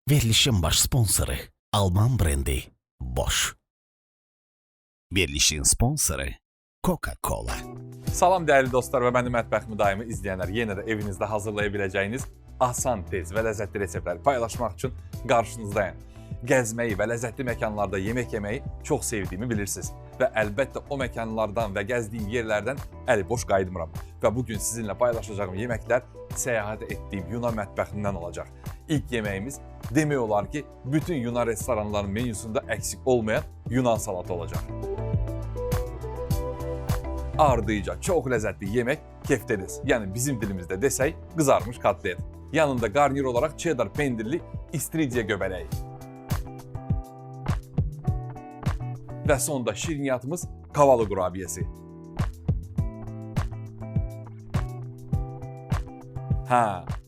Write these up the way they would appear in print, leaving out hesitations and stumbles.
Verilişin baş sponsoru Alman brendi Bosch. Verilişin sponsoru Coca-Cola. Salam dəyərli dostlar və mənim mətbəx müdaimi izləyənlər, yenə də evinizdə hazırlayabiləcəyiniz asan, tez və ləzzətli reseptləri paylaşmaq üçün qarşınızdayım. Gəzməyi və ləzzətli məkanlarda yemək yeməyi çox sevdiyimi bilirsiniz. Və əlbəttə o məkanlardan və gəzdiyim yerlərdən əli boş qayıtmıram. Və bugün sizinlə paylaşacağım yeməklər səyahət etdiyim Yunan mətbəxindən olacaq. İlk yeməyimiz demək olar ki, bütün Yunan restoranlarının menüsündə əksik olmayan Yunan salatı olacaq. Ardıca çox ləzzətli yemək keftedes, yəni bizim dilimizdə desək qızarmış kotlet. Yanında qarnir olaraq cheddar pendirli istiridye göbələyi. Və sonda şirniyyatımız kavalı qurabiyəsi.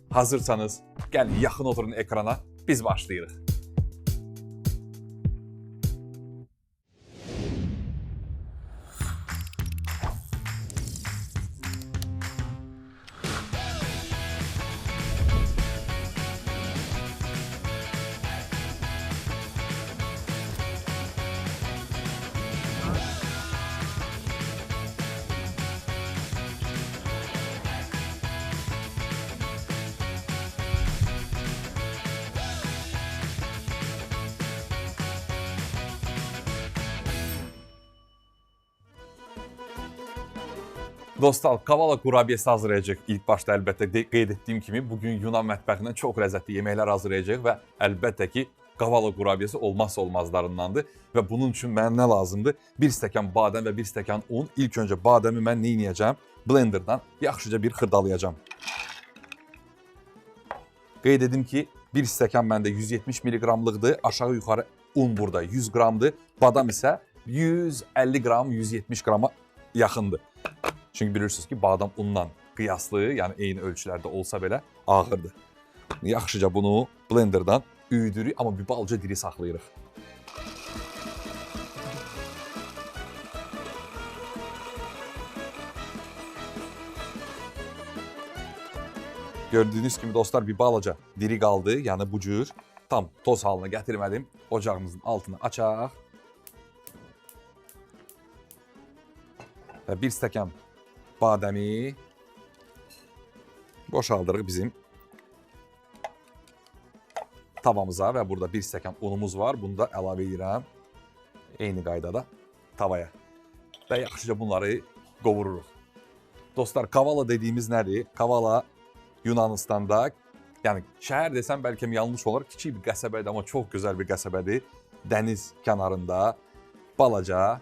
Hazırsanız gəlin yaxın oturun ekrana, biz başlayırıq. Dostlar, kavala qurabiyəsi hazırlayacaq. İlk başda əlbəttə qeyd etdiyim kimi bugün Yunan mətbəxindən çox ləzzətli yeməklər hazırlayacaq və əlbəttə ki, kavala qurabiyəsi olmazsa olmazlarındandır. Və bunun üçün mənə nə lazımdır? 1 stəkan badəm və 1 stəkan un. İlk öncə badəmi mən nə edəcəm? Blenderdan yaxşıca bir xırdalayacağam. Qeyd edim ki, 1 stəkan məndə 170 mg-lıqdır. Aşağı yuxarı un burada 100 qramdır. Badam isə 150 qram, 170 qrama yaxındır. Çünki bilirsiniz ki, badam unla qiyaslı, yəni eyni ölçülərdə olsa belə ağırdır. Yaxşıca bunu blenderdan üyüdürük, amma bir balca diri saxlayırıq. Gördüyünüz kimi dostlar bir balaca diri qaldı, yəni bu cür tam toz halına gətirmədim. Ocağımızın altını açaq. Və 1 stəkan badəmi boşaldırıq bizim tavamıza və burada 1 stəkan unumuz var. Bunu da əlavə edirəm eyni qaydada tavaya və yaxşıca bunları qovururuq. Dostlar, kavala dediyimiz nədir? Kavala Yunanistanda, yəni şəhər desəm bəlkə yanlış olar, kiçik bir qəsəbədir, amma çox gözəl bir qəsəbədir. Dəniz kənarında, balaca,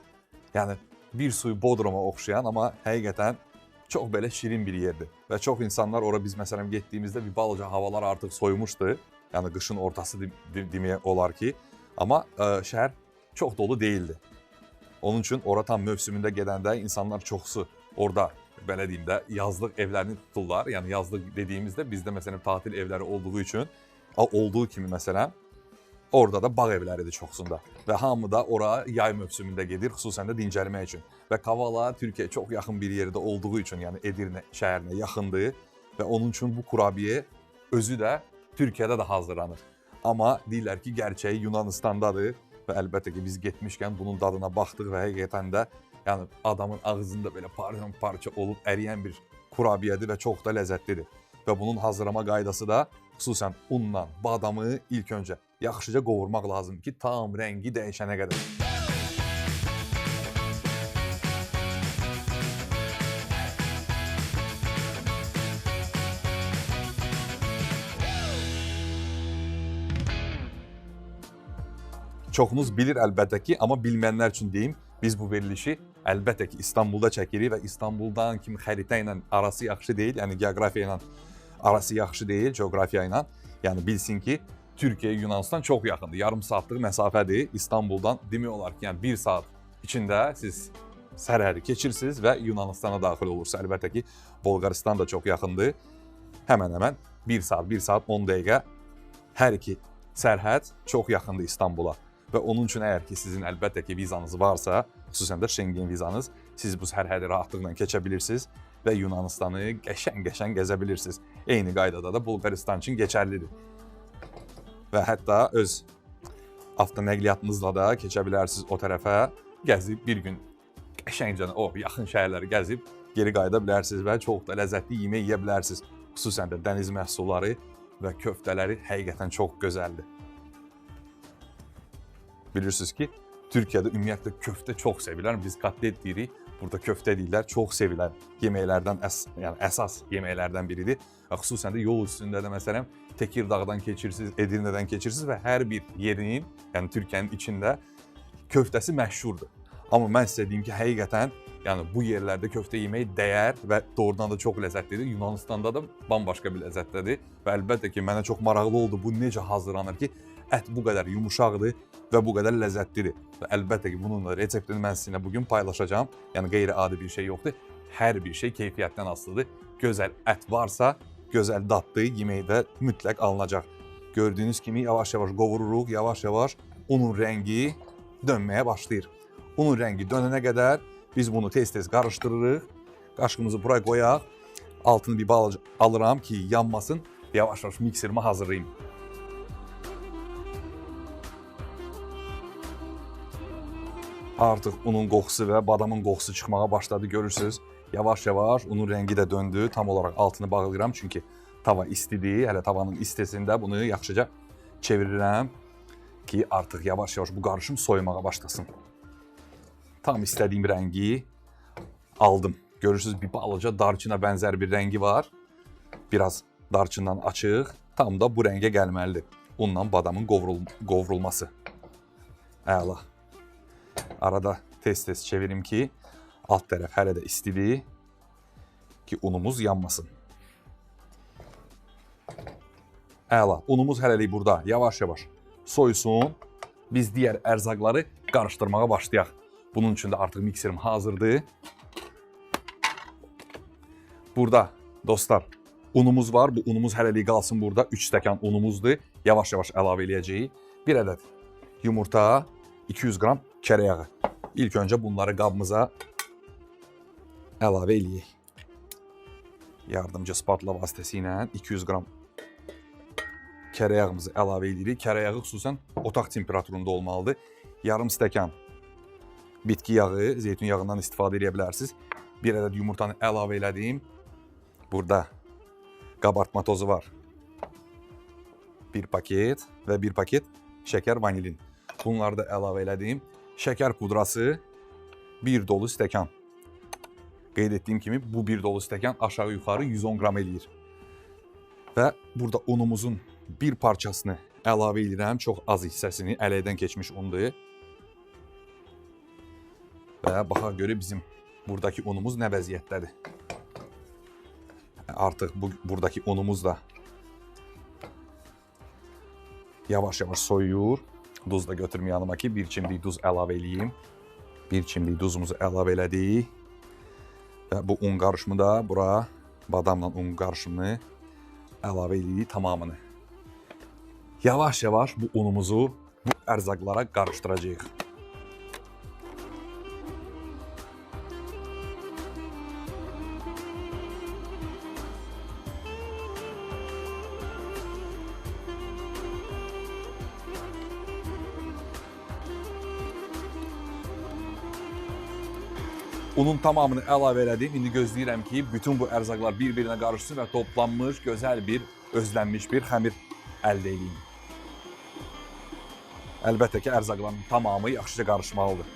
yəni bir suyu Bodruma oxşayan, amma həqiqətən çox belə şirin bir yerdir. Və çox insanlar ora biz məsələn getdiyimizdə bir balaca havalar artıq soyumuşdu. Yəni qışın ortası demək olar ki. Amma şəhər çox dolu değildi. Onun üçün ora tam mövsümündə gedəndə insanlar çoxsu orada, belə deyim də, yazlıq evlərini tuturlar. Yəni yazlıq dediyimizdə bizdə məsələn tatil evləri olduğu üçün, olduğu kimi məsələn, orada da bağ evləridir çoxsunda. Və hamı da ora yay mövsümündə gedir, xüsusən də dincəlmək üçün. Və Kavala Türkiyəyə çox yaxın bir yerdə olduğu üçün, yəni Edirnə şəhərinə yaxındır. Və onun üçün bu kurabiyə özü də Türkiyədə də hazırlanır. Amma deyirlər ki, gerçəyi Yunanistandadır. Və əlbəttə ki, biz getmişkən bunun dadına baxdıq və həqiqətən də yəni adamın ağzında belə parça olub əriyən bir kurabiyədir və çox da ləzzətlidir. Və bunun hazırlama qaydası da xüsusən unla badamı ilk öncə yaxşıca qovurmaq lazım ki, tam rəngi dəyişənə qədər. Çoxunuz bilir əlbəttə ki, amma bilməyənlər üçün deyim, biz bu verilişi əlbəttə ki, İstanbulda çəkirik və İstanbuldan kimi xəritə ilə arası yaxşı deyil, yəni geografiya ilə arası yaxşı deyil, coğrafiya ilə. Yəni bilsin ki, Türkiyə, Yunanistan çox yaxındır. Yarım saatlıq məsafədir İstanbuldan. Demək olar ki, yəni 1 saat içində siz sərhədi keçirsiniz və Yunanistana daxil olursunuz. Əlbəttə ki, Bolqaristan da çox yaxındır. Həmən 1 saat 10 dəqiqə hər iki sərhəd çox yaxındır İstanbula. Və onun üçün əgər ki, sizin əlbəttə ki, vizanız varsa, xüsusən də Schengen vizanız, siz bu sərhədi rahatlıqla keçə bilirsiniz və Yunanistanı qəşəng gəzə bilirsiniz. Eyni qaydada da Bolqaristan üçün keçərlidir. və hətta öz avtonəqliyyatınızla da keçə bilərsiniz o tərəfə. Gəzib bir gün qəşəngcə o yaxın şəhərləri gəzib geri qayıda bilərsiniz və çox da ləzzətli yemək yeyə bilərsiniz. Xüsusən də dəniz məhsulları və köftələri həqiqətən çox gözəldir. Bilirsiniz ki, Türkiyədə ümumiyyətlə köftə çox sevilən, biz kotlet deyirik, burada köftə deyirlər, çox sevilən yeməklərdən, yəni əsas yeməklərdən biridir. Xüsusən də yol üstündə də məsələn Tekirdağdan keçirsiniz, Edirnədən keçirsiniz və hər bir yerin, yəni Türkiyənin içində köftəsi məşhurdur. Amma mən sizə deyim ki, həqiqətən yəni bu yerlərdə köftə yemək dəyər və doğrudan da çox ləzzətlidir. Yunanistanda da bambaşqa bir ləzzətdədir və əlbəttə ki, mənə çox maraqlı oldu bu necə hazırlanır ki, ət bu qədər yumuşaqdır və bu qədər ləzzətlidir. Və əlbəttə ki, bunun da reseptini mən sizinlə bugün paylaşacağam. Yəni qeyri-adi bir şey yoxdur. Hər bir şey keyfiyyətdən asılıdır. Gözəl ət varsa, gözəl dadlı yeməkdə mütləq alınacaq. Gördüyünüz kimi yavaş-yavaş qovururuq, yavaş-yavaş unun rəngi dönməyə başlayır. Unun rəngi dönənə qədər biz bunu tez-tez qarışdırırıq. Qaşığımızı bura qoyaq. Altını bir balaca alıram ki, yanmasın. Yavaş-yavaş mikserimi hazırlayayım. Artıq unun qoxusu və badamın qoxusu çıxmağa başladı, görürsünüz. Yavaş-yavaş unun rəngi də döndü. Tam olaraq altını bağlayıram çünki tava istidir. Hələ tavanın istisində bunu yaxşıca çevirirəm ki, artıq yavaş-yavaş bu qarışım soymağa başlasın. Tam istədiyim rəngi aldım. Görürsünüz, bir balaca darçına bənzər bir rəngi var. Biraz darçından açıq. Tam da bu rəngə gəlməlidir. Unla badamın qovrulması. Əla. Arada tez-tez çevirim ki, alt tərəf hələ də istidir ki, unumuz yanmasın. Əla. Unumuz hələlik burada. Yavaş-yavaş soysun. Biz digər ərzaqları qarışdırmağa başlayaq. Bunun üçün də artıq mikserim hazırdır. Burada dostlar unumuz var. Bu unumuz hələlik qalsın burada. 3 stəkan unumuzdur. Yavaş-yavaş əlavə eləyəcəyik. 1 ədəd yumurta, 200 qram kərə yağı. İlk öncə bunları qabımıza əlavə eləyək. Yardımcı spatula vasitəsilə 200 qram kərə yağımızı əlavə edirik. Kərə yağı xüsusən otaq temperaturunda olmalıdır. Yarım stəkan bitki yağı, zeytun yağından istifadə edə bilərsiniz. 1 ədəd yumurtanı əlavə elədim. Burada qabartma tozu var. 1 paket və 1 paket şəkər vanilin. Bunları da əlavə elədim. Şəkər pudrası 1 dolu stəkan. Qeyd etdiyim kimi bu 1 dolu stəkan aşağı-yuxarı 110 qram eləyir. Və burada unumuzun bir parçasını əlavə edirəm. Çox az hissəsini, ələkdən keçmiş undur. Və baxaq görə bizim buradakı unumuz nə vəziyyətdədir. Artıq buradakı unumuz da yavaş-yavaş soyuyur. Duz da götürüm yanıma ki, bir çimdik duz əlavə eləyeyim. Bir çimdik duzumuzu əlavə elədik. Və bu un qarışımı da bura, badamla un qarışımını əlavə elədik tamamını. Yavaş-yavaş bu unumuzu bu ərzaqlara qarışdıracağıq. Unun tamamını əlavə elədim. İndi gözləyirəm ki, bütün bu ərzaqlar bir-birinə qarışsın və toplanmış, gözəl bir, özlənmiş bir xəmir əldə edeyim. Əlbəttə ki, ərzaqların tamamı yaxşıca qarışmalıdır.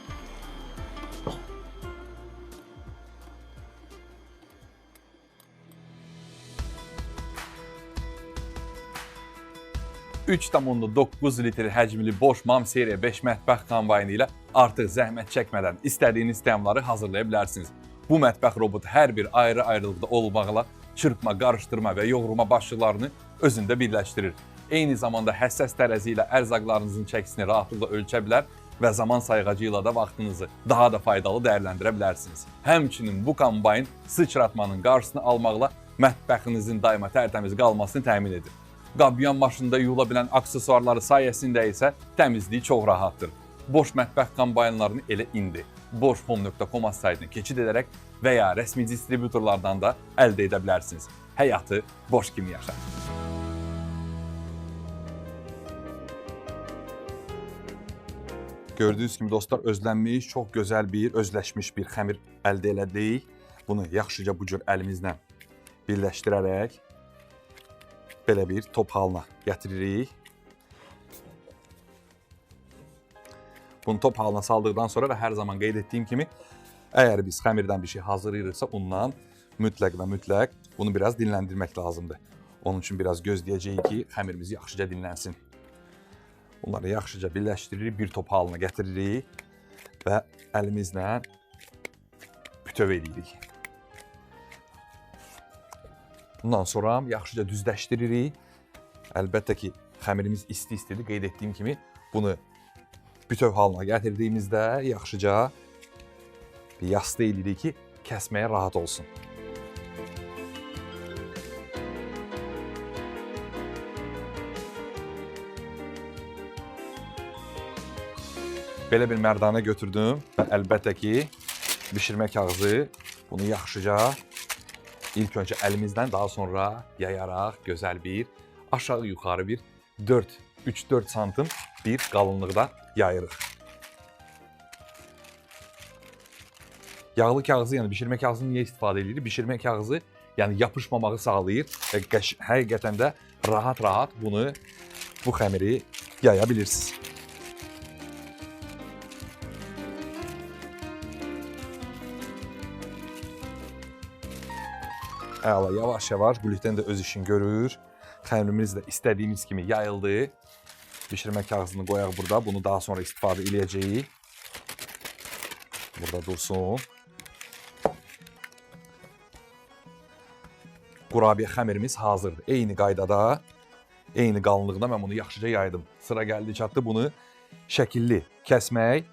$3,9 litr həcmli boş MAM seriya 5 mətbəx kombayını ilə artıq zəhmət çəkmədən istədiyiniz təamları hazırlaya bilərsiniz. Bu mətbəx robotu hər bir ayrı-ayrılıqda olmaqla çırpma, qarışdırma və yoğurma başlıqlarını özündə birləşdirir. Eyni zamanda həssas tərəzi ilə ərzaqlarınızın çəkisini rahatlıqla ölçə bilər və zaman sayğacı ilə da vaxtınızı daha da faydalı dəyərləndirə bilərsiniz. Həmçinin bu kombayn sıçratmanın qarşısını almaqla mətbəxinizin daima tərtəmiz qalmasını təmin edir. Qabyan maşında yuyula bilən aksesuarları sayəsində isə təmizliyi çox rahatdır. Boş mətbəx kombaynlarını elə indi boshome.com saytına keçid edərək və ya rəsmi distributorlardan da əldə edə bilərsiniz. Həyatı boş kimi yaşa. Gördüyünüz kimi dostlar, özlənmiş, çox gözəl bir, özləşmiş bir xəmir əldə elədik. Bunu yaxşıca bu cür əlimizlə birləşdirərək belə bir top halına gətiririk. Bunu top halına saldıqdan sonra və hər zaman qeyd etdiyim kimi, əgər biz xəmirdən bir şey hazırlayırıqsa, bundan mütləq və mütləq bunu biraz dinləndirmək lazımdır. Onun üçün biraz gözləyəcəyik ki, xəmirimiz yaxşıca dinlənsin. Bunları yaxşıca birləşdiririk, bir top halına gətiririk və əlimizlə bütöv edirik. Bundan sonra yaxşıca düzləşdiririk. Əlbəttə ki, xəmirimiz isti-istidir. Qeyd etdiyim kimi, bunu bütöv halına gətirdiyimizdə yaxşıca bir yastı edirik ki, kəsməyə rahat olsun. Belə bir mərdanə götürdüm və əlbəttə ki, bişirmə kağızı bunu yaxşıca ilk öncə əlimizdən, daha sonra yayaraq gözəl bir, aşağı-yuxarı bir 3-4 santim bir qalınlıqda yayırıq. Yağlı kağızı, yəni bişirmə kağızını niyə istifadə edirik? Bişirmə kağızı yəni yapışmamağı sağlayır və həqiqətən də rahat-rahat bunu, bu xəmiri yaya bilirsiniz. Əla, yavaş-yavaş gluten də öz işini görür. Xəmirimiz də istədiyimiz kimi yayıldı. Bişirmə kağızını qoyaq burada. Bunu daha sonra istifadə edəcəyik. Burada dursun. Qurabiyə xəmirimiz hazırdır. Eyni qaydada, eyni qalınlıqda mən bunu yaxşıca yaydım. Sıra gəldi çatdı bunu şəkilli kəsmək.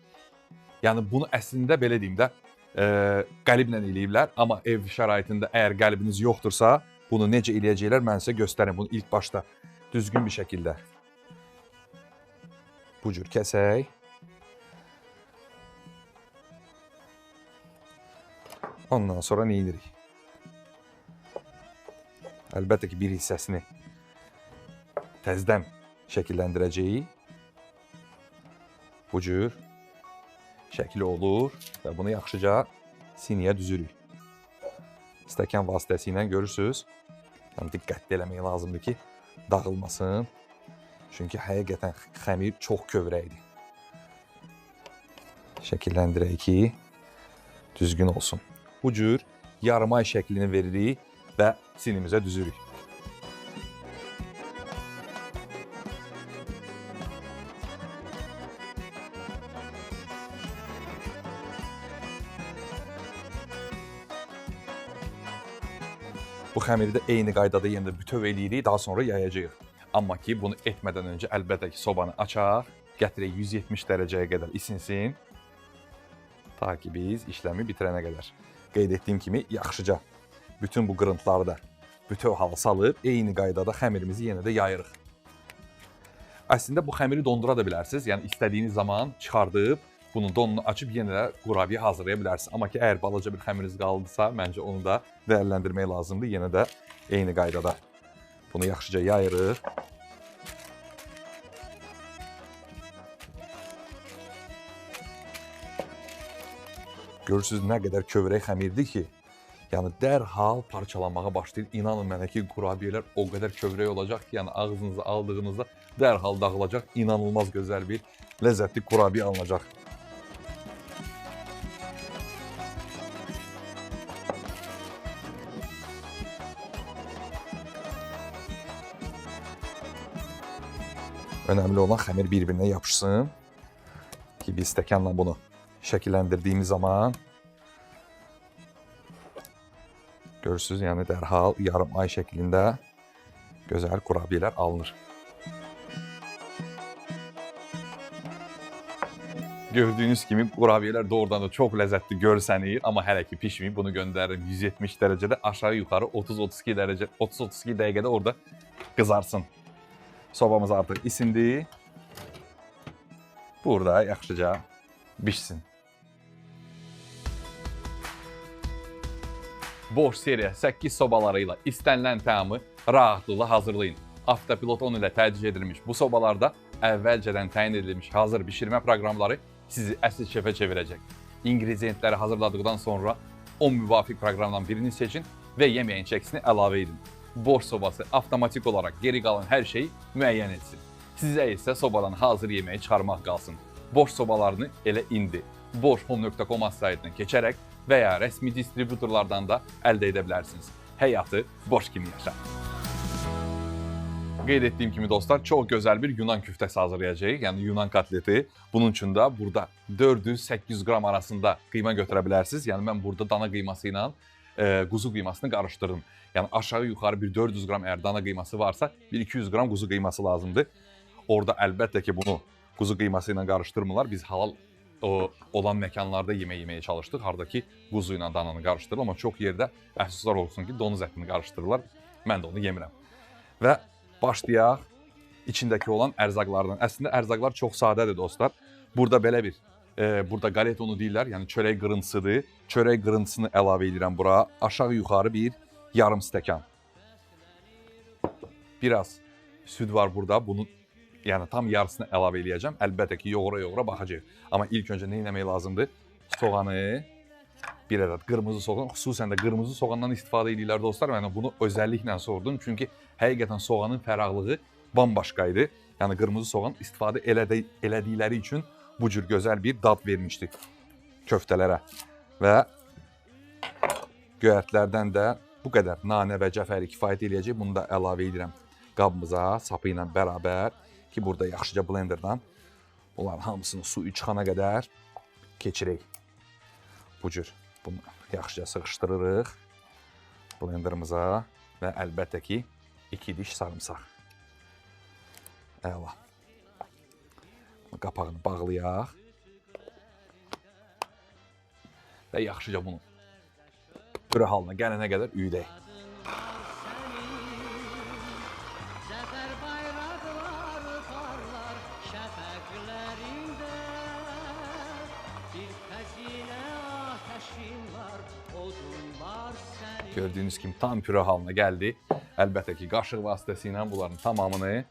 Yəni bunu əslində belə deyim də, qəliblə eləyiblər, amma ev şəraitində əgər qəlibiniz yoxdursa, bunu necə eləyəcəklər mən sizə göstərim. Bunu ilk başda düzgün bir şəkildə bu cür kəsək. Ondan sonra nə edirik? Əlbəttə ki, bir hissəsini təzədən şəkilləndirəcəyik. Bu cür şəkli olur və bunu yaxşıca siniyə düzürük. Stəkan vasitəsilə görürsünüz. Yəni, diqqətli eləmək lazımdır ki, dağılmasın. Çünki həqiqətən xəmir çox kövrəkdir. Şəkilləndirək ki, düzgün olsun. Bu cür yarımay şəklini veririk və sinimizə düzürük. Bu xəmiri də eyni qaydada yenə də bütöv eləyirik, daha sonra yayacağıq. Amma ki, bunu etmədən öncə əlbəttə ki, sobanı açaq, gətirək 170 dərəcəyə qədər isinsin. Ta ki, biz işləmi bitirənə qədər. Qeyd etdiyim kimi, yaxşıca bütün bu qırıntıları da bütöv hala salıb, eyni qaydada xəmirimizi yenə də yayırıq. Əslində, bu xəmiri dondura da bilərsiniz. Yəni, istədiyiniz zaman çıxardıb, bunun donunu açıb yenə də qurabiyə hazırlaya bilərsiniz. Amma ki, əgər balaca bir xəmiriniz qaldısa, məncə onu da dəyərləndirmək lazımdır. Yenə də eyni qaydada bunu yaxşıca yayırıq. Görürsünüz nə qədər kövrək xəmirdir ki, yəni dərhal parçalanmağa başlayır. İnanın mənə ki, qurabiyələr o qədər kövrək olacaq ki, yəni ağzınıza aldığınızda dərhal dağılacaq. İnanılmaz gözəl bir ləzzətli qurabiyə alınacaq. Önəmli olan xəmir bir-birinə yapışsın ki, biz stəkanla bunu şəkilləndirdiyimiz zaman görürsünüz, yəni dərhal yarım ay şəklində gözəl kurabiyələr alınır. Gördüyünüz kimi kurabiyələr doğrudan da çox ləzzətli görsənir, amma hələ ki pişməyib. Bunu göndəririm 170 dərəcədə aşağı yuxarı 30-32 dəqiqədə orada qızarsın. Sobamız artıq isindi. Burada yaxşıca bişsin. Boş seriya 8 sobalarıyla istənilən təamı rahatlıqla hazırlayın. Avtopilot 10 ilə tədqiq edilmiş bu sobalarda əvvəlcədən təyin edilmiş hazır bişirmə proqramları sizi əsl şefə çevirəcək. İngrediyentləri hazırladıqdan sonra o müvafiq proqramdan birini seçin və yeməyin çəkisini əlavə edin. Borş sobası avtomatik olaraq geri qalan hər şeyi müəyyən etsin. Sizə isə sobadan hazır yeməyi çıxarmaq qalsın. Borş sobalarını elə indi borshome.com saytına keçərək və ya rəsmi distributorlardan da əldə edə bilərsiniz. Həyatı borş kimi yaşa. Qeyd etdiyim kimi dostlar, çox gözəl bir Yunan küftəsi hazırlayacağıq, yəni Yunan kotleti. Bunun üçün də burada 400-800 qram arasında qıyma götürə bilərsiniz. Yəni mən burada dana qıyması ilə quzu qıymasını qarışdırdım. Yəni aşağı-yuxarı bir 400 qram əgər dana qıyması varsa, bir 200 qram quzu qıyması lazımdır. Orada əlbəttə ki, bunu quzu qıyması ilə qarışdırmırlar. Biz halal olan məkanlarda yeməyə çalışdıq. Haradakı quzu ilə dananı qarışdırılır, amma çox yerdə əfsuslar olsun ki, donuz ətini qarışdırırlar. Mən də onu yemirəm. Və başlayaq içindəki olan ərzaqlardan. Əslində ərzaqlar çox sadədir dostlar. Burada belə bir, burada galet onu deyirlər, yəni çörək qırıntısıdır. Çörək qırıntısını əlavə edirəm bura. Aşağı-yuxarı bir yarım stəkan. Biraz süd var burada. Bunu yəni tam yarısını əlavə eləyəcəm. Əlbəttə ki, yoğura-yoğura baxacağıq. Amma ilk öncə nə etmək lazımdır? Soğanı, bir ədəd qırmızı soğan, xüsusən də qırmızı soğandan istifadə edirlər dostlar. Yəni bunu özəlliklə sordum. Çünki həqiqətən soğanın fəraqlığı bambaşqa idi. Yəni qırmızı soğan istifadə elədikləri üçün bu cür gözəl bir dad vermişdi köftələrə. Və göyərtlərdən də bu qədər nanə və cəfəri kifayət eləyəcək. Bunu da əlavə edirəm qabımıza, sapı ilə bərabər ki, burada yaxşıca blenderdan bunların hamısını suyu çıxana qədər keçirək. Bu cür bunu yaxşıca sıxışdırırıq blenderımıza və əlbəttə ki, 2 diş sarımsaq. Əla. Qapağını bağlayaq və yaxşıca bunu pürə halına gələnə qədər üyüdək. Gördüyünüz kimi tam pürə halına gəldi. Əlbəttə ki, qaşıq vasitəsilə bunların tamamını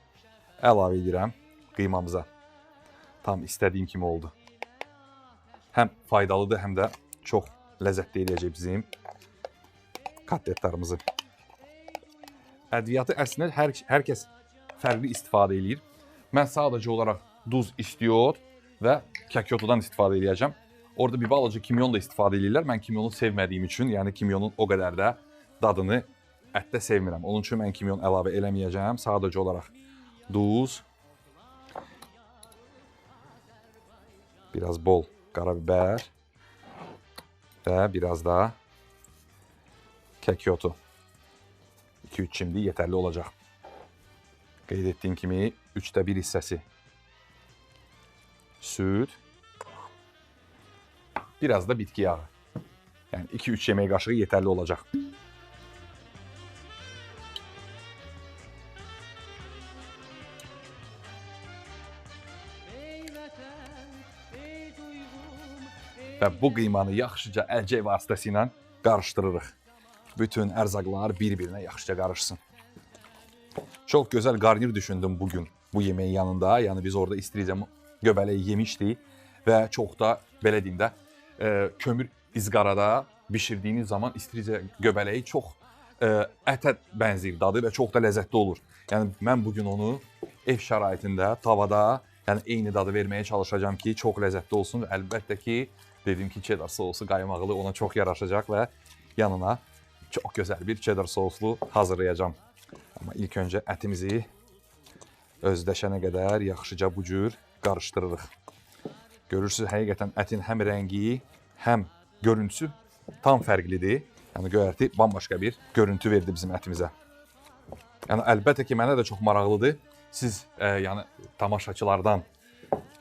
əlavə edirəm qıymamıza. Tam istədiyim kimi oldu. Həm faydalıdır, həm də çox ləzzətli eləyəcək bizim kotletlərimizi. Ədviyyatı əslində hər kəs fərqli istifadə eləyir. Mən sadəcə olaraq duz, istiot və kəkyotudan istifadə eləyəcəm. Orada bir balaca kimyon da istifadə edirlər. Mən kimyonu sevmədiyim üçün, yəni kimyonun o qədər də dadını ətdə sevmirəm. Onun üçün mən kimyon əlavə eləməyəcəm. Sadəcə olaraq duz, biraz bol qarabibər və biraz da kəkyotu. 2-3 çimdik yetərli olacaq. Qeyd etdiyim kimi 1/3 hissəsi süd, biraz da bitki yağı. Yəni 2-3 yemək qaşığı yetərli olacaq. Və bu qıymanı yaxşıca əlcək vasitəsilə qarışdırırıq. Bütün ərzaqlar bir-birinə yaxşıca qarışsın. Çox gözəl qarnir düşündüm bugün bu yeməyin yanında. Yəni biz orada istiridye göbələyi yemişdik və çox da belə deyim də kömür izqarada bişirdiyiniz zaman istiridye göbələyi çox ətə bənzəyir dadı və çox da ləzzətli olur. Yəni mən bugün onu ev şəraitində, tavada, yəni eyni dadı verməyə çalışacağam ki, çox ləzzətli olsun və əlbəttə ki, dedim ki, cheddar sosu qaymaqlı ona çox yaraşacaq və yanına çox gözəl bir cheddar soslu hazırlayacağam. Amma ilk öncə ətimizi özləşənə qədər yaxşıca bu cür qarışdırırıq. Görürsünüz, həqiqətən ətin həm rəngi, həm görüntüsü tam fərqlidir. Yəni göyərti bambaşqa bir görüntü verdi bizim ətimizə. Yəni əlbəttə ki, mənə də çox maraqlıdır. Siz yəni tamaşaçılardan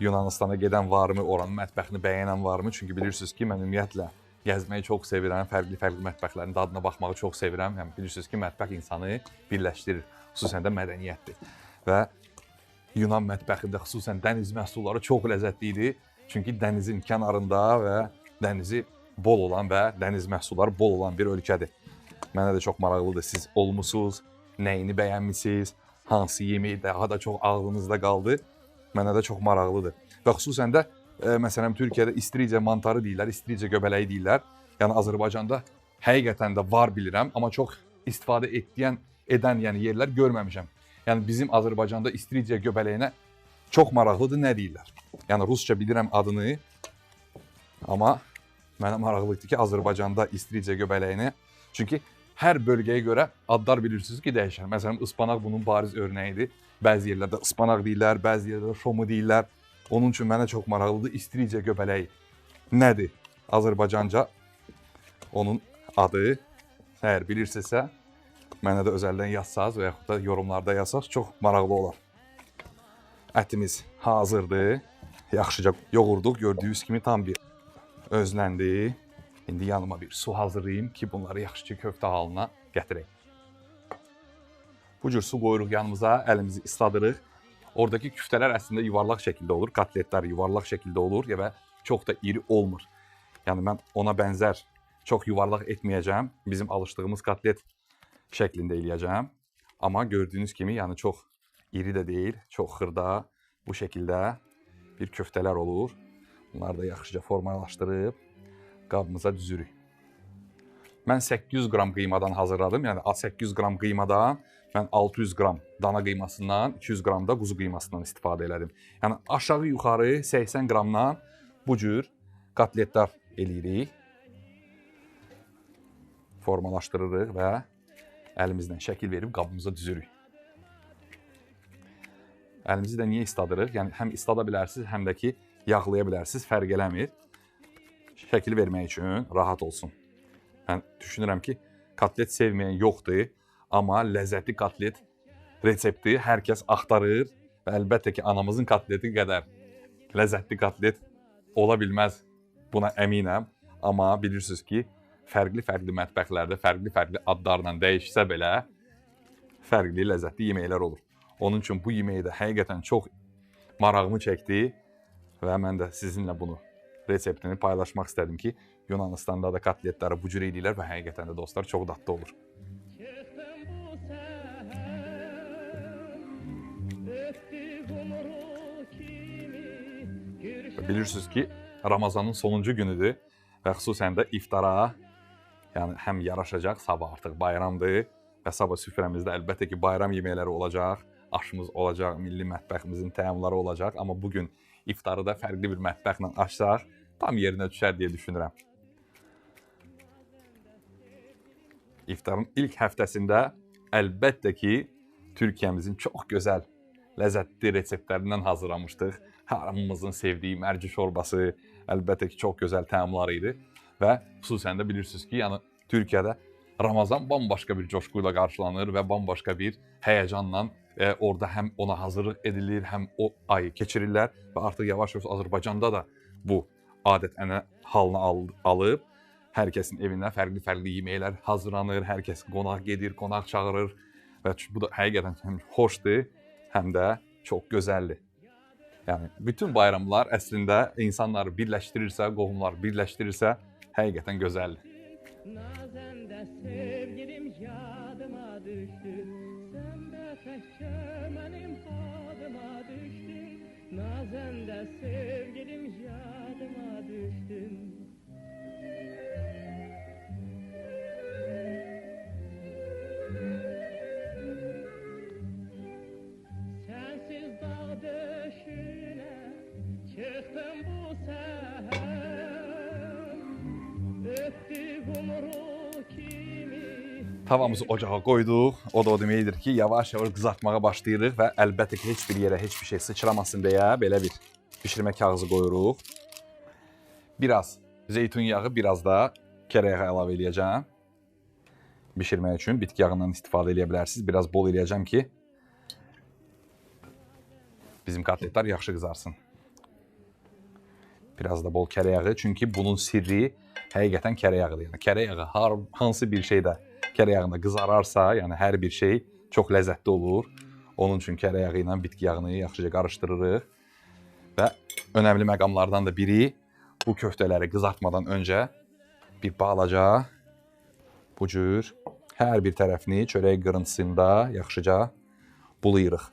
Yunanistana gedən varmı, oranın mətbəxini bəyənən varmı? Çünki bilirsiniz ki, mən ümumiyyətlə gəzməyi çox sevirəm, fərqli mətbəxlərin dadına baxmağı çox sevirəm. Yəni bilirsiniz ki, mətbəx insanı birləşdirir, xüsusən də mədəniyyətdir. Və Yunan mətbəxində xüsusən dəniz məhsulları çox ləzzətli idi. Çünki dənizin kənarında və dənizi bol olan və dəniz məhsulları bol olan bir ölkədir. Mənə də çox maraqlıdır. Siz olmusunuz, nəyini bəyənmisiniz, hansı yemeği daha da çox ağlınızda qaldı. Mənə də çox maraqlıdır. Və xüsusən də Məsələn, Türkiyədə istiridye mantarı deyirlər, istiridye göbələyi deyirlər. Yəni Azərbaycanda həqiqətən də var bilirəm, amma çox istifadə edən yəni yerlər görməmişəm. Yəni bizim Azərbaycanda istiridye göbələyinə çox maraqlıdır, nə deyirlər? Yəni rusca bilirəm adını, amma mənə maraqlıdır ki, Azərbaycanda istiridye göbələyini, çünki hər bölgəyə görə adlar bilirsiniz ki, dəyişir. Məsələn, ıspanaq bunun bariz örnəyidir. Bəzi yerlərdə ıspanaq deyirlər, bəzi yerlərdə şomu deyirlər. Onun üçün mənə çox maraqlıdır istiridye göbələyi nədir? Azərbaycanca onun adı, əgər bilirsinizsə, mənə də özəldən yazsaz və yaxud da yorumlarda yazsaz çox maraqlı olar. Ətimiz hazırdır. Yaxşıca yoğurduq. Gördüyünüz kimi tam bir özləndi. İndi yanıma bir su hazırlayayım ki, bunları yaxşıca köftə halına gətirək. Bu cür su qoyuruq yanımıza, əlimizi isladırıq. Oradakı küftələr əslində yuvarlaq şəkildə olur. Kotletlər yuvarlaq şəkildə olur və çox da iri olmur. Yəni mən ona bənzər çox yuvarlaq etməyəcəm. Bizim alışdığımız kotlet şəklində eləyəcəm. Amma gördüyünüz kimi, yəni çox iri də deyil, çox xırda bu şəkildə bir köftələr olur. Bunları da yaxşıca formalaşdırıb qabımıza düzürük. Mən 800 qram qıymadan hazırladım. Yəni 800 qram qıymadan mən 600 qram dana qıymasından, 200 qram da quzu qıymasından istifadə elədim. Yəni aşağı yuxarı 80 qramdan bu cür kotletlər eləyirik. Formalaşdırırıq və əlimizlə şəkil verib qabımıza düzürük. Əlimizi də niyə isladırıq? Yəni həm islada bilərsiniz, həm də ki yağlaya bilərsiniz, fərq eləmir. Şəkil vermək üçün rahat olsun. Mən düşünürəm ki, kotlet sevməyən yoxdur, amma ləzzətli kotlet resepti hər kəs axtarır və əlbəttə ki, anamızın kotleti qədər ləzzətli kotlet ola bilməz, buna əminəm. Amma bilirsiniz ki, fərqli mətbəxlərdə, fərqli adlarla dəyişsə belə fərqli ləzzətli yeməklər olur. Onun üçün bu yeməyi də həqiqətən çox marağımı çəkdi və mən də sizinlə bunu reseptini paylaşmaq istədim ki, Yunanistanda da kotletləri bu cür edirlər və həqiqətən də dostlar çox dadlı olur. Bilirsiniz ki, Ramazanın sonuncu günüdür və xüsusən də iftara, yəni həm yaraşacaq, sabah artıq bayramdır və sabah süfrəmizdə əlbəttə ki, bayram yeməkləri olacaq, aşımız olacaq, milli mətbəximizin təamları olacaq, amma bugün iftarı da fərqli bir mətbəxlə açsaq, tam yerinə düşər deyə düşünürəm. İftarın ilk həftəsində əlbəttə ki, Türkiyəmizin çox gözəl, ləzzətli reseptlərindən hazırlamışdıq. Hamımızın sevdiyi mərci şorbası, əlbəttə ki, çox gözəl təamları idi. Və xüsusən də bilirsiniz ki, yəni Türkiyədə Ramazan bambaşqa bir coşqu ilə qarşılanır və bambaşqa bir həyəcanla orada həm ona hazırlıq edilir, həm o ayı keçirirlər və artıq yavaş-yavaş Azərbaycanda da bu adət-ənənə halını alıb, hər kəsin evinə fərqli yeməklər hazırlanır, hər kəs qonaq gedir, qonaq çağırır və bu da həqiqətən həm xoşdur, həm də çox gözəldir. Yəni bütün bayramlar əslində insanları birləşdirirsə, qohumlar birləşdirirsə, həqiqətən gözəldir. Nazəndə sevgilim yadıma düşdü, sən də təkcə mənim hadıma düşdün, nazəndə sevgilim yadıma düşdün. Sənsiz dağ döşünə çıxdım bu səhər, öpdü qumru kimi. Tavamızı ocağa qoyduq. O da o deməkdir ki, yavaş-yavaş qızartmağa başlayırıq və əlbəttə ki, heç bir yerə heç bir şey sıçramasın deyə belə bir bişirmə kağızı qoyuruq. Biraz zeytun yağı, biraz da kərə yağı əlavə edəcəm. Bişirmək üçün bitki yağından istifadə edə bilərsiniz. Biraz bol edəcəm ki, bizim kotletlər yaxşı qızarsın. Biraz da bol kərə yağı, çünki bunun sirri həqiqətən kərə yağıdır. Yəni kərə yağı hansı bir şeydə kərə yağında qızararsa, yəni hər bir şey çox ləzzətli olur. Onun üçün kərə yağı ilə bitki yağını yaxşıca qarışdırırıq. Və önəmli məqamlardan da biri, bu köftələri qızartmadan öncə bir balaca bu cür hər bir tərəfini çörək qırıntısında yaxşıca bulayırıq.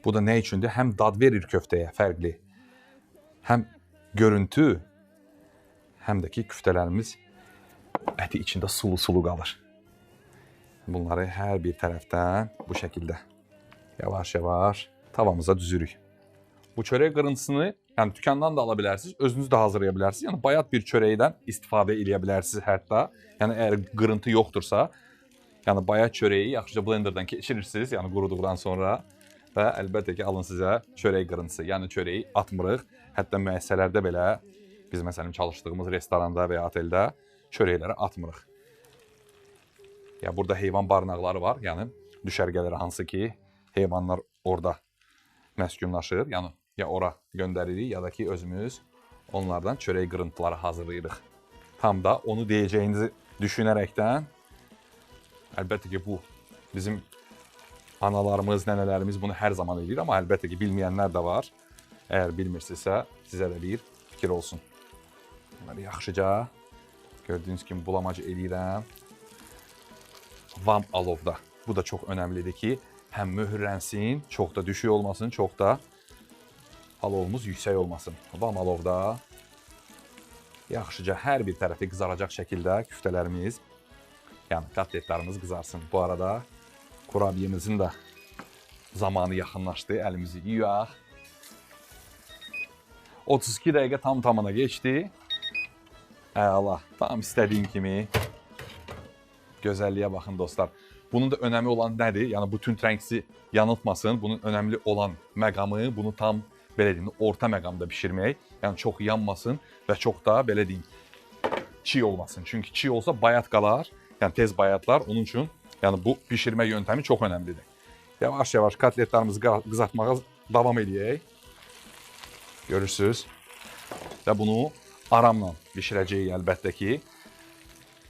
Bu da nə üçündür? Həm dad verir köftəyə fərqli, həm görüntü, həm də ki küftələrimiz əti içində sulu-sulu qalır. Bunları hər bir tərəfdən bu şəkildə yavaş-yavaş tavamıza düzürük. Bu çörək qırıntısını yəni dükandan da ala bilərsiniz, özünüz də hazırlaya bilərsiniz. Yəni bayat bir çörəkdən istifadə edə bilərsiniz hətta. Yəni əgər qırıntı yoxdursa, yəni bayat çörəyi yaxşıca blenderdan keçirirsiniz, yəni quruduqdan sonra və əlbəttə ki alın sizə çörək qırıntısı. Yəni çörəyi atmırıq. Hətta müəssisələrdə belə biz məsələn çalışdığımız restoranda və ya oteldə çörəkləri atmırıq. Ya burada heyvan barınaqları var, yəni düşərgələri hansı ki heyvanlar orada məskunlaşır, yəni ya ora göndəririk ya da ki özümüz onlardan çörək qırıntıları hazırlayırıq. Tam da onu deyəcəyinizi düşünərəkdən əlbəttə ki bu bizim analarımız, nənələrimiz bunu hər zaman edir, amma əlbəttə ki bilməyənlər də var. Əgər bilmirsinizsə sizə də bir fikir olsun. Bunları yaxşıca gördüyünüz kimi bulamacı eləyirəm. Vam alovda. Bu da çox önəmlidir ki, həm möhürlənsin, çox da düşük olmasın, çox da alovumuz yüksək olmasın. Vam alovda yaxşıca hər bir tərəfi qızaracaq şəkildə küftələrimiz, yəni kotletlərimiz qızarsın. Bu arada kurabiyemizin də zamanı yaxınlaşdı, əlimizi yuyaq. 32 dəqiqə tam tamına geçdi. Əla, tam istədiyim kimi. Gözəlliyə baxın dostlar. Bunun da önəmi olan nədir? Yəni bu tünd rəngsi yanıltmasın. Bunun önəmli olan məqamı, bunu tam belə deyim, orta məqamda bişirmək. Yəni çox yanmasın və çox da belə deyim, çiğ olmasın. Çünki çiğ olsa bayat qalar, yəni tez bayatlar. Onun üçün yəni bu bişirmə yöntəmi çox önəmlidir. Yavaş-yavaş kotletlərimizi qızartmağa davam edək. Görürsünüz. Və bunu aramla bişirəcəyik əlbəttə ki.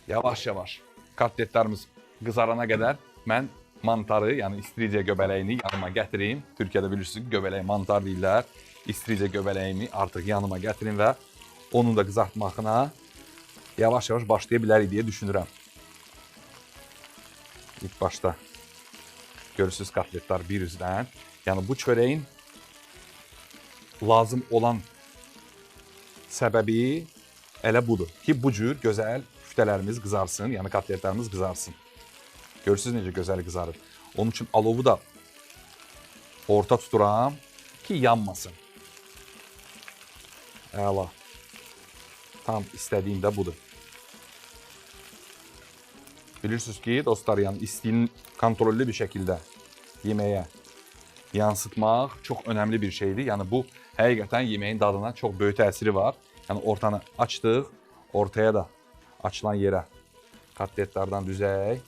Yavaş-yavaş kotletlərimiz qızarana qədər mən mantarı, yəni istiridye göbələyini yanıma gətirim. Türkiyədə bilirsiniz ki, göbələk mantar deyirlər. İstiridye göbələyimi artıq yanıma gətirim və onun da qızartmağına yavaş-yavaş başlaya bilərik deyə düşünürəm. İlk başda görürsünüz kotletlər bir üzdən. Yəni bu çörəyin lazım olan səbəbi elə budur ki, bu cür gözəl küftələrimiz qızarsın, yəni kotletlərimiz qızarsın. Görürsünüz necə gözəl qızarır. Onun üçün alovu da orta tuturam ki, yanmasın. Əla. Tam istədiyim də budur. Bilirsiniz ki, dostlar, yəni istiyinin kontrollü bir şəkildə yeməyə yansıtmaq çox önəmli bir şeydir. Yəni bu həqiqətən yeməyin dadına çox böyük təsiri var. Yəni ortanı açdıq, ortaya da açılan yerə kotletlərdən düzək.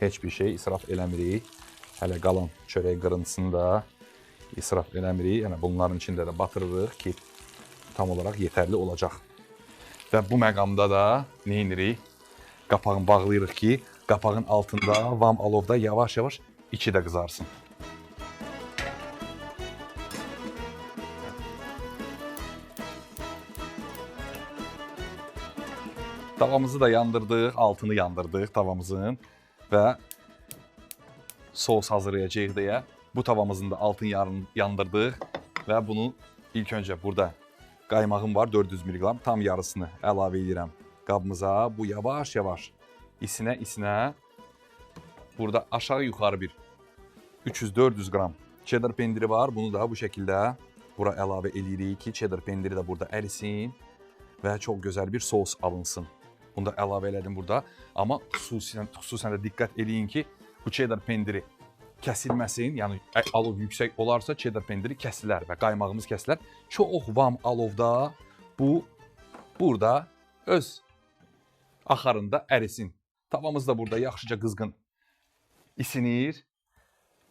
Heç bir şey israf eləmirik. Hələ qalan çörək qırıntısını da israf eləmirik. Yəni bunların içində də batırırıq ki, tam olaraq yetərli olacaq. Və bu məqamda da nə edirik? Qapağını bağlayırıq ki, qapağın altında vam alovda yavaş-yavaş içi də qızarsın. Tavamızı da yandırdıq, altını yandırdıq tavamızın və sos hazırlayacağıq deyə bu tavamızın da altını yandırdıq və bunu ilk öncə burada qaymağım var 400 mg, tam yarısını əlavə edirəm qabımıza. Bu yavaş-yavaş isinə burada aşağı-yuxarı bir 300-400 qram cheddar pendiri var. Bunu da bu şəkildə bura əlavə edirik ki, cheddar pendiri də burada ərisin və çox gözəl bir sos alınsın. Bunu da əlavə elədim burada. Amma xüsusən də diqqət edin ki, bu cheddar pendiri kəsilməsin. Yəni alov yüksək olarsa cheddar pendiri kəsilər və qaymağımız kəsilər. Çox vam alovda bu burada öz axarında ərisin. Tavamız da burada yaxşıca qızğın isinir.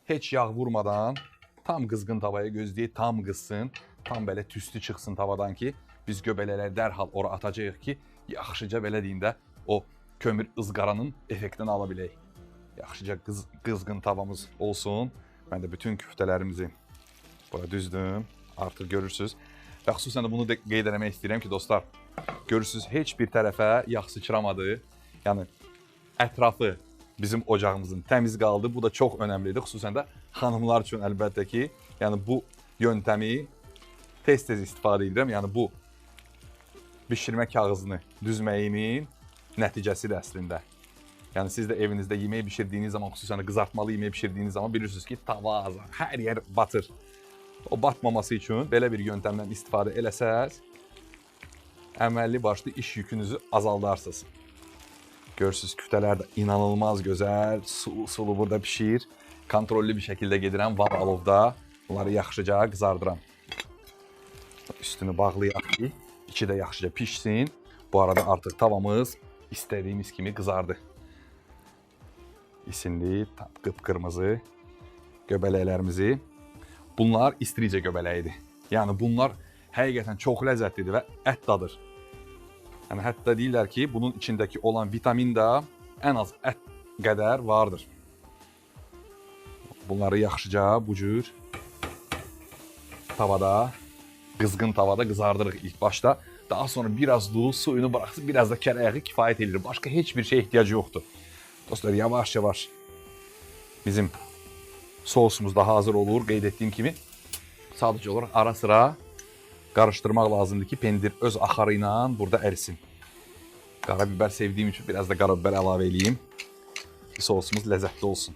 Heç yağ vurmadan tam qızğın tavaya gözləyək, tam qızsın. Tam belə tüstü çıxsın tavadan ki, biz göbələkləri dərhal ora atacağıq ki, yaxşıca belə deyim də o kömür ızqaranın effektini ala bilək. Yaxşıca qızğın tavamız olsun. Mən də bütün küftələrimizi bura düzdüm. Artıq görürsünüz. Və xüsusən də bunu da qeyd eləmək istəyirəm ki, dostlar, görürsünüz heç bir tərəfə yağ sıçramadı. Yəni ətrafı bizim ocağımızın təmiz qaldı. Bu da çox önəmlidir. Xüsusən də xanımlar üçün əlbəttə ki, yəni bu yöntəmi tez-tez istifadə edirəm. Yəni bu bişirmə kağızını düzməyinin nəticəsidir əslində. Yəni siz də evinizdə yemək bişirdiyiniz zaman, xüsusən qızartmalı yemək bişirdiyiniz zaman bilirsiniz ki, tava azar, hər yer batır. O batmaması üçün belə bir yöntəmdən istifadə eləsəz, əməlli başlı iş yükünüzü azaldarsınız. Görürsünüz, küftələr də inanılmaz gözəl, sulu burada pişir. Kontrollü bir şəkildə gedirəm, var alovda. Bunları yaxşıca qızardıram. Üstünü bağlayaq ki, içi də yaxşıca pişsin. Bu arada artıq tavamız istədiyimiz kimi qızardı. İsindi, qıpqırmızı göbələklərimizi. Bunlar istricə göbələyidir. Yəni bunlar həqiqətən çox ləzzətlidir və ət dadır. Yəni hətta deyirlər ki, bunun içindəki olan vitamin də ən az ət qədər vardır. Bunları yaxşıca bu cür tavada, qızğın tavada qızardırıq ilk başda. Daha sonra biraz duz, suyunu bıraxsın, biraz da kərə yağı kifayət edir. Başqa heç bir şey ehtiyacı yoxdur. Dostlar, yavaş-yavaş bizim sosumuz da hazır olur. Qeyd etdiyim kimi sadəcə olaraq ara sıra qarışdırmaq lazımdır ki, pendir öz axarı ilə burada ərisin. Qara biber sevdiyim üçün biraz da qara biber əlavə edeyim. Sosumuz ləzzətli olsun.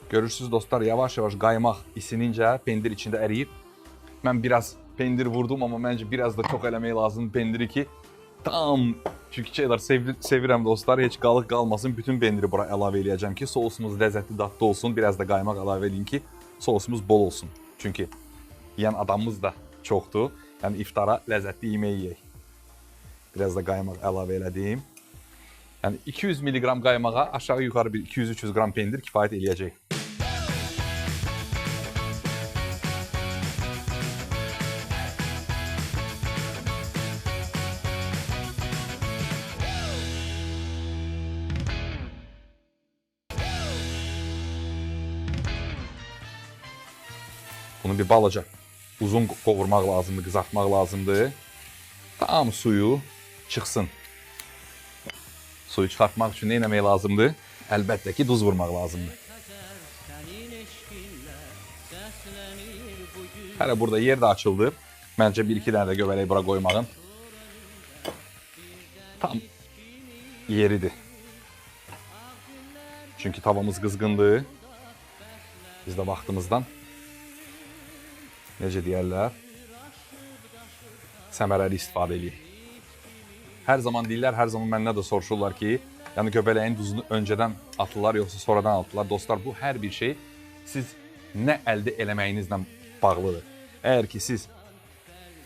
Görürsünüz dostlar, yavaş-yavaş qaymaq isinincə pendir içində əriyir. Mən biraz pendir vurdum, amma məncə biraz da çox eləmək lazımdır pendiri ki, tam, çünki şeylər sevirəm dostlar, heç qalıq qalmasın, bütün pendiri bura əlavə eləyəcəm ki, sosumuz ləzzətli dadlı olsun, biraz da qaymaq əlavə edeyim ki, sosumuz bol olsun. Çünki yeyən adamımız da çoxdur, yəni iftara ləzzətli yemək yeyək. Biraz da qaymaq əlavə elədim. Yəni 200 mg qaymağa aşağı yuxarı bir 200-300 qram pendir kifayət eləyəcək. Bunu bir balaca uzun qovurmaq lazımdır, qızartmaq lazımdır. Tam suyu çıxsın. Suyu çıxartmaq üçün nə etmək lazımdır? Əlbəttə ki, duz vurmaq lazımdır. Hələ burada yer də açıldı. Məncə 1-2 dənə də göbələk bura qoymağın tam yeridir. Çünki tavamız qızğındır. Biz də vaxtımızdan, necə deyərlər, səmərəli istifadə edirik. Hər zaman deyirlər, hər zaman məndən də soruşurlar ki, yəni göbələyin duzunu öncədən atırlar, yoxsa sonradan atırlar. Dostlar, bu hər bir şey siz nə əldə eləməyinizlə bağlıdır. Əgər ki, siz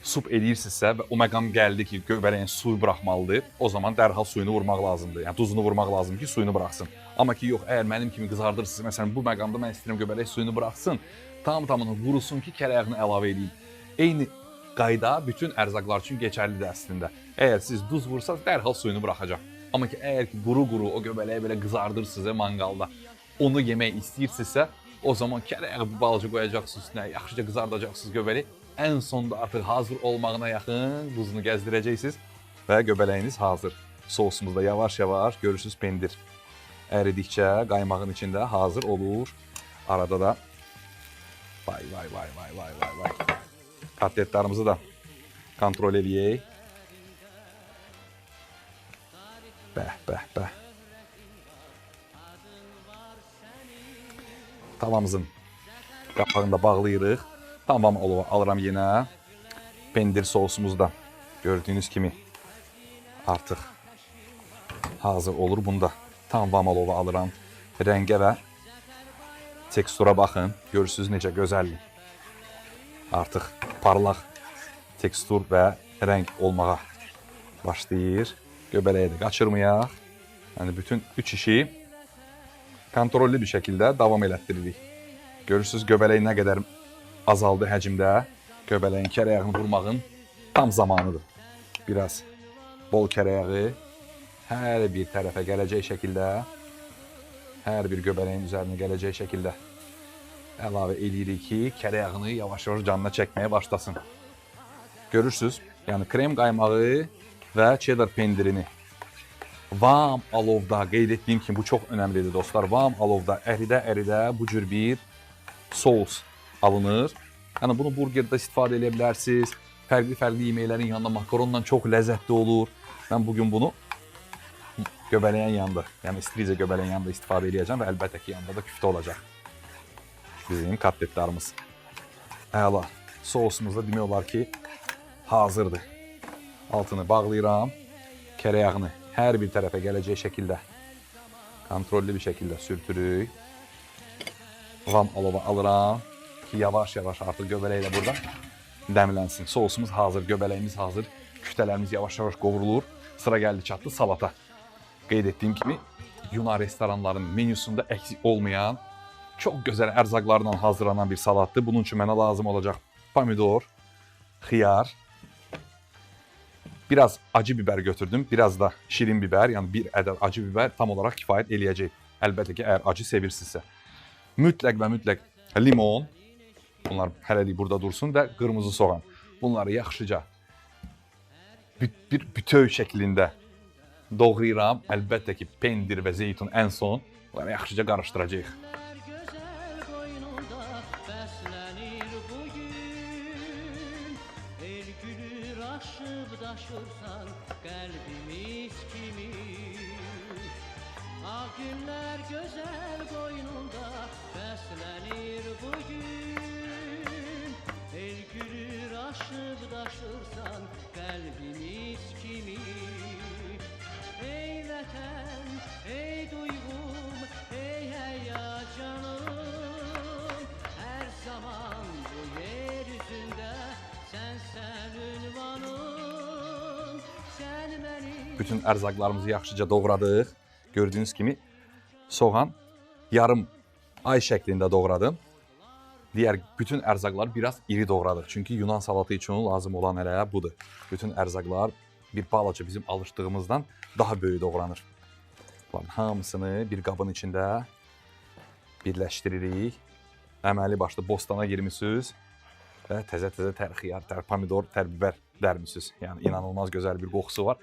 sup eləyirsinizsə və o məqam gəldi ki, göbələyin suyu buraxmalıdır, o zaman dərhal suyunu vurmaq lazımdır. Yəni duzunu vurmaq lazımdır ki, suyunu buraxsın. Amma ki, yox, əgər mənim kimi qızardırsınız, məsələn, bu məqamda mən istəyirəm göbələk suyunu buraxsın, tam-tamını vurusun ki, kərə yağını əlavə edeyim. Eyni qayda bütün ərzaqlar üçün keçərlidir əslində. Əgər siz duz vursanız, dərhal suyunu buraxacaq. Amma ki, əgər ki, quru-quru o göbələyi belə qızardırsınız mangalda, onu yemək istəyirsinizsə, o zaman kərə yağı bir balaca qoyacaqsınız üstünə, yaxşıca qızardacaqsınız göbəli. Ən sonda artıq hazır olmağına yaxın duzunu gəzdirəcəksiniz və göbələyiniz hazır. Sosumuz da yavaş-yavaş, görürsünüz, pendir əridikcə qaymağın içində hazır olur. Arada da vay. Kotletlərimizi də kontrol edək. Bəh. Tavamızın qapağını da bağlayırıq. Tamam alıram yenə. Pendir sosumuz da gördüyünüz kimi artıq hazır olur. Bunu da tam alova alıram. Rəngə və tekstura baxın. Görürsünüz necə gözəldir. Artıq parlaq tekstur və rəng olmağa başlayır. Göbələyə də qaçırmayaq. Yəni bütün 3 işi kontrollü bir şəkildə davam elətdiririk. Görürsünüz göbələk nə qədər azaldı həcmdə. Göbələyin kərə yağını vurmağın tam zamanıdır. Biraz bol kərə yağı hər bir tərəfə gələcək şəkildə, hər bir göbələyin üzərinə gələcək şəkildə əlavə edirik ki, kərə yağını yavaş-yavaş canına çəkməyə başlasın. Görürsünüz, yəni krem qaymağı və cheddar pendirini vam alovda, qeyd etdiyim kimi bu çox önəmlidir dostlar, vam alovda əridə bu cür bir sos alınır. Yəni bunu burgerdə istifadə edə bilərsiniz. Fərqli yeməklərin yanında makaronla çox ləzzətli olur. Mən bugün bunu göbələyin yanında, yəni istilicə göbələyin yanında istifadə edəcəm və əlbəttə ki, yanında da küftə olacaq. Bizim kotletlərimiz. Əla. Sosumuz da demək olar ki, hazırdır. Altını bağlayıram. Kərə yağını hər bir tərəfə gələcək şəkildə kontrollü bir şəkildə sürtürük. Vam alova alıram ki, yavaş-yavaş artıq göbələklə burada dəmlənsin. Sosumuz hazır, göbələyimiz hazır, küftələrimiz yavaş-yavaş qovrulur. Sıra gəldi çatdı salata. Qeyd etdiyim kimi, Yunan restoranlarının menüsündə əksik olmayan, çox gözəl ərzaqlarla hazırlanan bir salatdır. Bunun üçün mənə lazım olacaq pomidor, xiyar, biraz acı biber götürdüm, biraz da şirin biber, yəni bir ədəd acı biber tam olaraq kifayət eləyəcək. Əlbəttə ki, əgər acı sevirsinizsə. Mütləq və mütləq limon, bunlar hələlik burada dursun və qırmızı soğan. Bunları yaxşıca bir bütöv şəklində doğrayıram. Əlbəttə ki, pendir və zeytun ən son. Bunları yaxşıca qarışdıracağıq. Daşırsan kalbimiz kimi Ah günler güzel boynunda beslenir bugün El gülür aşıp daşırsan kalbimiz kimi Ey vətən, ey duygum, ey heyecanım Her zaman bu yeryüzünde sen ünvanım Bütün ərzaqlarımızı yaxşıca doğradıq. Gördüyünüz kimi soğan yarım ay şəklində doğradım. Digər bütün ərzaqları biraz iri doğradıq. Çünki Yunan salatı üçün lazım olan elə budur. Bütün ərzaqlar bir balaca bizim alışdığımızdan daha böyük doğranır. Bunların hamısını bir qabın içində birləşdiririk. Əməli başlı bostana girmişsiniz və təzə-təzə tər xiyar, tər pomidor, tər biber dərmişsiniz. Yəni inanılmaz gözəl bir qoxusu var.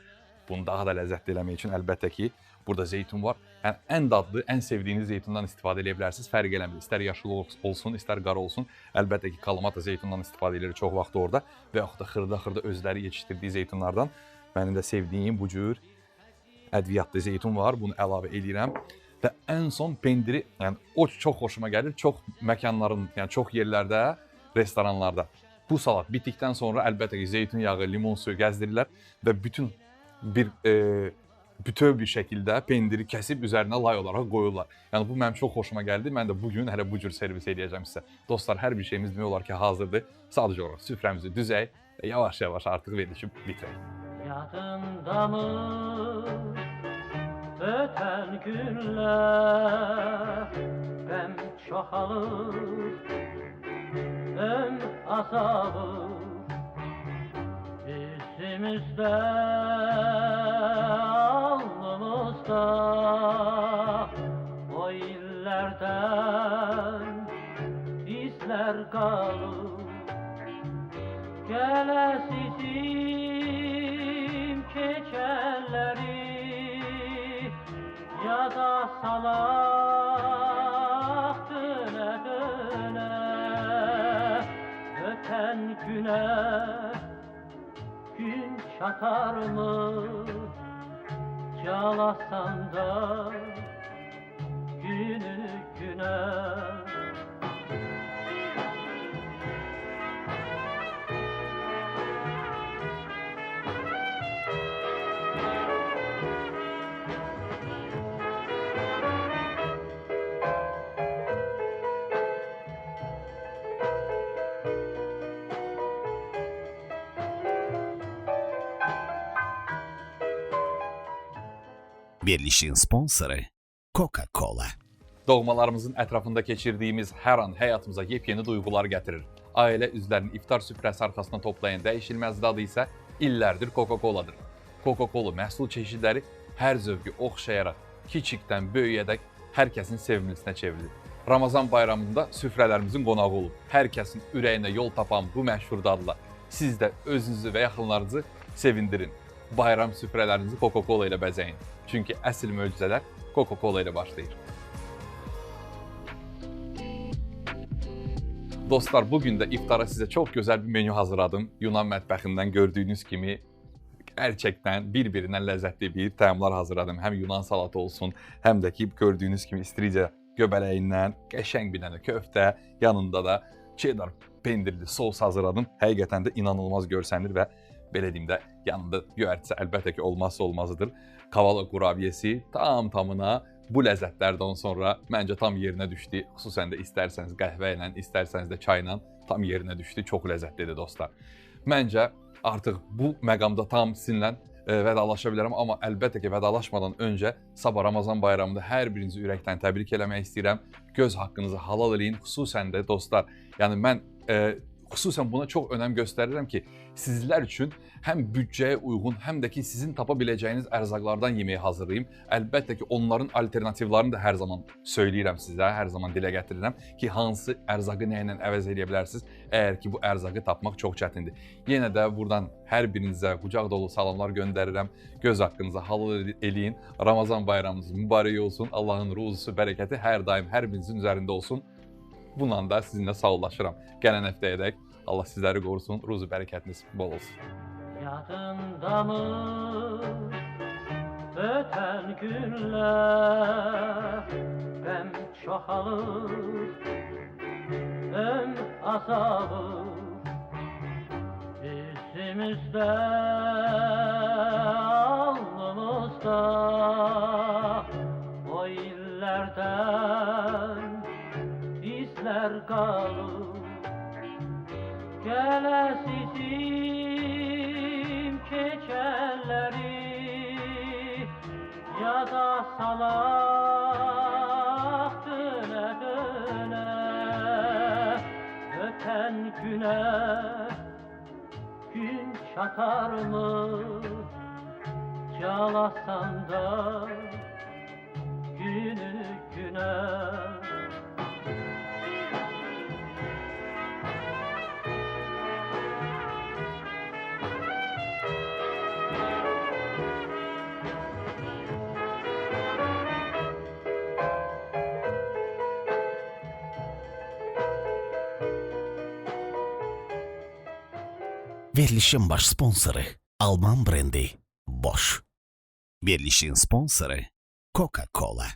Bunu daha da ləzzətli eləmək üçün əlbəttə ki, burada zeytun var. Yəni ən dadlı, ən sevdiyiniz zeytundan istifadə edə bilərsiniz. Fərq eləmir. İstər yaşıl olsun, istər qara olsun. Əlbəttə ki, Kalamata zeytundan istifadə edilir çox vaxt orada və yaxud da xırda-xırda özləri yetişdirdiyi zeytunlardan. Mənim də sevdiyim bu cür ədviyyatlı zeytun var. Bunu əlavə edirəm. Və ən son pendiri, yəni o çox xoşuma gəlir. Çox məkanların, yəni çox yerlərdə, restoranlarda bu salat bitdikdən sonra əlbəttə ki, zeytun yağı, limon suyu gəzdirirlər və bütün bütöv bir şəkildə pendiri kəsib üzərinə lay olaraq qoyurlar. Yəni bu mənim çox xoşuma gəldi. Mən də bugün hələ bu cür servis edəcəm sizə. Dostlar, hər bir şeyimiz demək olar ki, hazırdır. Sadəcə olaraq süfrəmizi düzək və yavaş-yavaş artıq verilişib bitirək. Yadındamı ötən günlər qəm çoxalır ömr azalır Yüzümüzdə, alnımızda O illərdən izlər qalır Gələsizim keçənləri Yada salaq dönə-dönə Ötən günə gün çatar mı Calasan da günü güne Verilişin sponsoru Coca-Cola. Doğmalarımızın ətrafında keçirdiyimiz hər an həyatımıza yepyeni duyğular gətirir. Ailə üzvlərinin iftar süfrəsi arxasında toplayan dəyişilməz dadı isə illərdir Coca-Cola'dır. Coca-Cola məhsul çeşidləri hər zövqü oxşayaraq, kiçikdən böyüyədək hər kəsin sevimlisinə çevrilir. Ramazan bayramında süfrələrimizin qonağı olub. Hər kəsin ürəyinə yol tapan bu məşhur dadla siz də özünüzü və yaxınlarınızı sevindirin. Bayram süfrələrinizi Coca-Cola ilə bəzəyin. Çünki əsl möcüzələr Coca-Cola ilə başlayır. Dostlar, bugün de iftara size çok güzel bir menü hazırladım. Yunan mətbəxindən gördüğünüz kimi gerçekten birbirinden lezzetli bir təamlar hazırladım. Hem Yunan salatı olsun, hem de ki gördüğünüz kimi istiridye göbələyindən qəşəng bir dənə köftə, yanında da cheddar pendirli sos hazırladım. Həqiqətən də inanılmaz görsənir və belə deyim də yanında göyərtisi əlbəttə ki olmazsa olmazıdır. Kavala kurabiyesi tam tamına bu ləzzətlərdən sonra məncə tam yerinə düşdü. Xüsusən də istərsəniz qəhvə ilə, istərsəniz də çayla tam yerinə düşdü. Çox ləzzətlidir dostlar. Məncə artıq bu məqamda tam sizinlə vedalaşa bilərəm, amma əlbəttə ki vedalaşmadan öncə sabah Ramazan bayramında hər birinizi ürəkdən təbrik eləmək istəyirəm. Göz haqqınızı halal eləyin. Xüsusən də dostlar, yəni mən xüsusən buna çox önəm göstərirəm ki, sizlər üçün həm büdcəyə uyğun, həm də ki sizin tapa biləcəyiniz ərzaqlardan yeməyi hazırlayayım. Əlbəttə ki onların alternativlərini də hər zaman söyləyirəm sizə, hər zaman dilə gətirirəm ki, hansı ərzaqı nə ilə əvəz edə bilərsiniz, əgər ki bu ərzaqı tapmaq çox çətindir. Yenə də buradan hər birinizə qucaq dolu salamlar göndərirəm. Göz haqqınızı halal eləyin. Ramazan bayramınız mübarək olsun. Allahın ruzusu, bərəkəti hər daim hər birinizin üzərində olsun. Bununla da sizinlə sağollaşıram. Gələn həftəyədək Allah sizləri qorusun, ruzu bərəkətiniz bol olsun. Yadında mı öten günler, qəm çoxalır, ömr azalır, üstümüzdə, alnımızda o illərdən izlər qalır. Gələsizim keçənləri yada salaq dönə-dönə, ötən günə gün çatarmı, calasan da günü günə. Verilişin baş sponsoru Alman brendi Bosch. Verilişin sponsoru Coca-Cola.